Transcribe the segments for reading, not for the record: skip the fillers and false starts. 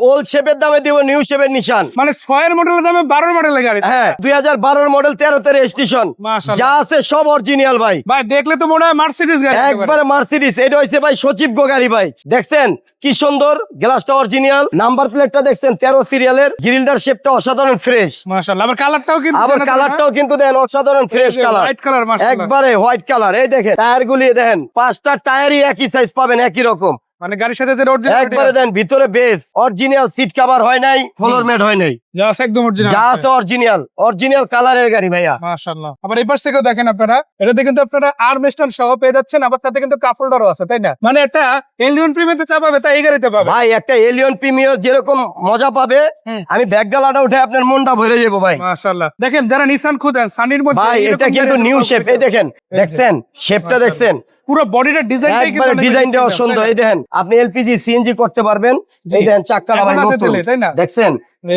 Old শেপের দামে দিব নিউ শেপের নিশান। মানে 6 এর মডেলের দামে 12 মডেলের গাড়ি। হ্যাঁ 2012 মডেল 13 রেজিস্ট্রেশন, মাশাআল্লাহ। যা আছে সব অরিজিনাল ভাই। ভাই দেখলে তো মনে হয় মার্সিডিজ গাড়ি। একবারে মার্সিডিজ। এটা হইছে ভাই সচিব গো গাড়ি ভাই। দেখছেন কি সুন্দর, গ্লাসটা অরিজিনাল, নাম্বার প্লেটটা দেখছেন 13 সিরিয়ালের, গ্রিলটার শেপটা অসাধারণ ফ্রেশ। মাশাআল্লাহ। আবার কালারটাও কিন্তু আবার কালারটাও কিন্তু দেন অসাধারণ ফ্রেশ কালার, হোয়াইট কালার। মাশাআল্লাহ, একবারে হোয়াইট কালার। এই দেখেন টায়ার গুলি দেখেন, 5টা টায়ারই একই সাইজ পাবেন, একই রকম। মানে গাড়ির সাথে যে অরিজিনাল একবারে দেন ভিতরে বেস অরিজিনাল, সিট কভার হয় নাই, ফ্লোর ম্যাট হয় নাই, যা আছে একদম অরিজিনাল। যা আছে অরিজিনাল, অরিজিনাল কালারের গাড়ি ভাইয়া। মাশাআল্লাহ। আবার এই পাশ থেকেও দেখেন আপনারা, এটাতে কিন্তু আপনারা আর্মরেস্ট সহ পেয়ে যাচ্ছেন, আবার সাথে কিন্তু কাপ হোল্ডারও আছে, তাই না? মানে একটা এলিয়ন প্রিমিয়ামতে চা পাবে, তাই এই গাড়িতে পাবে ভাই একটা এলিয়ন প্রিমিয়ার যেরকম মজা পাবে, আমি ব্যাগ ডালাটা উঠে আপনার মনটা ভরে যাবো ভাই। মাশাআল্লাহ। দেখেন যারা নিসান খুঁজেন সানির মধ্যে, ভাই এটা কিন্তু নিউ শেপ। এই দেখেন, দেখছেন শেপটা দেখছেন, পুরো বডিটা ডিজাইনটাই কিন্তু একবারে ডিজাইনটা সুন্দর। এই দেখেন আপনি এলপিজি সিএনজি করতে পারবেন। এই দেখেন চাক্কাটা ভাই এখন আছে নতুন, তেলে, তাই না? দেখছেন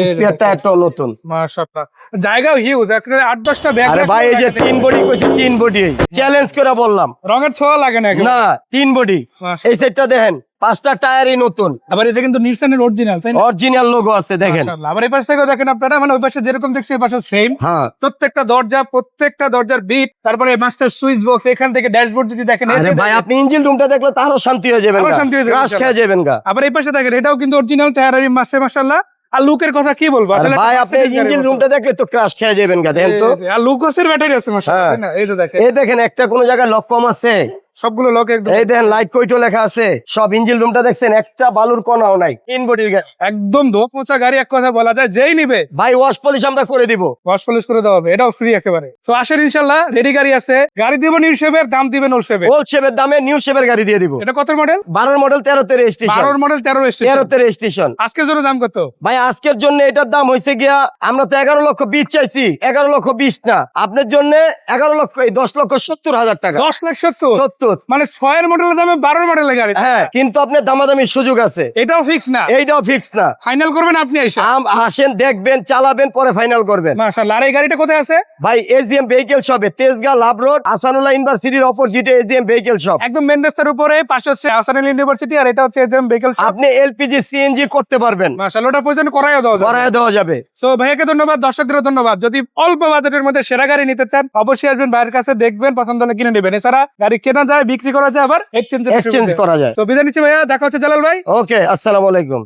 স্পেয়ারটা একটাও নতুন। মাশাআল্লাহ। জায়গাও হিউজ, একটা 8-10টা ব্যাগ। আরে ভাই এই যে 3 বডি কইছি, 3 বডি চ্যালেঞ্জ করে বললাম, রঙের ছোঁয়া লাগে না একেবারে। না 3 বডি। মাশাআল্লাহ। এই সেটটা দেখেন 5টা টায়ারই নতুন, আবার এটা কিন্তু নিসানের অরিজিনাল, তাই না? অরিজিনাল লোগো আছে দেখেন। মাশাআল্লাহ। আবার এই পাশ থেকেও দেখেন আপনারা, মানে ওই পাশে যেরকম দেখছি এই পাশে সেম। হ্যাঁ প্রত্যেকটা দরজার বিট, তারপরে মাস্টার সুইচ বক্স, এখান থেকে ড্যাশবোর্ড যদি দেখেন, আরে ভাই আপনি ইঞ্জিন রুমটা দেখলে তারও শান্তি হয়ে যাবেন, আরো শান্তি হয়ে যাবেন, ক্রাশ খেয়ে যাবেন গা। আবার এই পাশে দেখেন এটাও কিন্তু অরিজিনাল টায়ার মাসে। মাশাআল্লাহ। আর লুকের কথা কি বলবো আরে আসলে, ভাই আপনি ইঞ্জিন রুমটা দেখলে তো ক্রাশ খেয়ে যাবেন গা। দেখেন তো, আর লুকোসের ব্যাটারি আছে মাশাআল্লাহ, তাই না? এই যে দেখেন, এই দেখেন একটা কোন জায়গায় লক কম আছে, সবগুলো লক একদম। এই দেখেন লাইট কইটো লেখা আছে, সব ইঞ্জিন রুমটা দেখছেন একটা বালুর কণাও নাই, 3 বডির গাড়ি একদম দোপোঁচা গাড়ি, এক কথা বলা যায়। যেই নিবে ভাই ওয়াশ পলিশ আমরা করে দিব, ওয়াশ পলিশ করে দেওয়া হবে, এটাও ফ্রি একেবারে। তো আসেন ইনশাআল্লাহ, রেডি গাড়ি আছে, গাড়ি দিব নিউ শেপের, দাম দিবেন ওল্ড শেপের। ওল্ড শেপের দামে নিউ শেপের গাড়ি দিয়ে দিব। এটা কত model? 12 model 13 registration, 12 model 13 registration. 13 registration. আজকের জন্য দাম কত? ভাই আজকের জন্য এটার দাম হইছে গিয়া, আমরা তো 11,20,000 চাইছি, 11,20,000 না, আপনার জন্য 10,70,000 টাকা। 10,70,000 70। মানে 6 এর মডেলের দামে 12 মডেলের গাড়ি। হ্যাঁ কিন্তু আপনার দামাদামির সুযোগ আছে, এটাও ফিক্স না, এইটাও ফিক্স না। ফাইনাল করবেন আপনি এসে। আসেন দেখবেন, চালাবেন, পরে ফাইনাল করবেন। মাশাআল্লাহ। আর এই গাড়িটা কোথায় আছে? ভাই এজিএম ভেহিকেল শপে, তেজগাঁ লাভ রোড, আসানুল্লাহ ইউনিভার্সিটির অপোজিটে এজিএম ভেহিকেল শপ। একদম মেন রাস্তার উপরে, পাশে হচ্ছে আসানুল ইউনিভার্সিটি, আর এটা হচ্ছে এজএম ভেহিকল শপ। আপনি এলপিজি সিএনজি করতে পারবেন, মাশাআল্লাহ। ওটা পর্যন্ত করাইও দেওয়া যাবে। করায় দেওয়া যাবে। সো ভাইয়াকে ধন্যবাদ, দর্শকদের ধন্যবাদ। যদি অল্প বাজেটের মধ্যে সেরা গাড়ি নিতে চান, অবশ্যই আসবেন ভাইয়ের কাছে, দেখবেন, পছন্দ হলে কিনে নেবেন। এছাড়া গাড়ি কেনা যায়, বিক্রি করা যায়, আবার এক্সচেঞ্জ এক্সচেঞ্জ করা যায়। তো বিদায় নিচ্ছি ভাইয়া, দেখা হচ্ছে জালাল ভাই। ওকে, আসসালামু আলাইকুম।